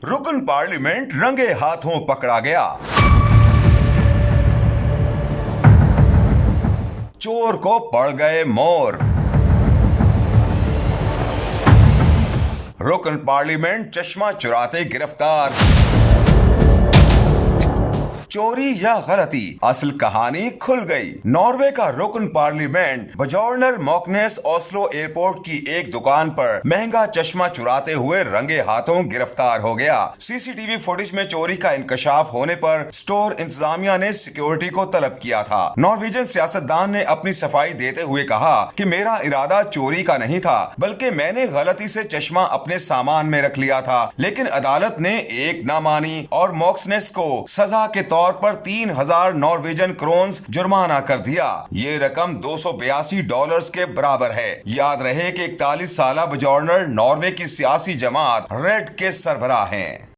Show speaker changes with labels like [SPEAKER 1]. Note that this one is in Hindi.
[SPEAKER 1] रुकन पार्लियामेंट रंगे हाथों पकड़ा गया। चोर को पड़ गए मोर। रुकन पार्लियामेंट चश्मा चुराते गिरफ्तार। चोरी या गलती, असल कहानी खुल गई। नॉर्वे का रुकन पार्लियामेंट बजॉर्नर मॉकनेस ओस्लो एयरपोर्ट की एक दुकान पर महंगा चश्मा चुराते हुए रंगे हाथों गिरफ्तार हो गया। सीसीटीवी फुटेज में चोरी का इंकशाफ होने पर स्टोर इंतजामिया ने सिक्योरिटी को तलब किया था। नॉर्वेजियन सियासतदान ने अपनी सफाई देते हुए कहा कि मेरा इरादा चोरी का नहीं था, बल्कि मैंने गलती से चश्मा अपने सामान में रख लिया था। लेकिन अदालत ने एक ना मानी और मॉक्सनेस को सजा के तौर पर 3000 नॉर्वेजियन क्रोन्स जुर्माना कर दिया। ये रकम $282 के बराबर है। याद रहे कि 41 साल बजॉर्नर नॉर्वे की सियासी जमात रेड के सरबराह हैं।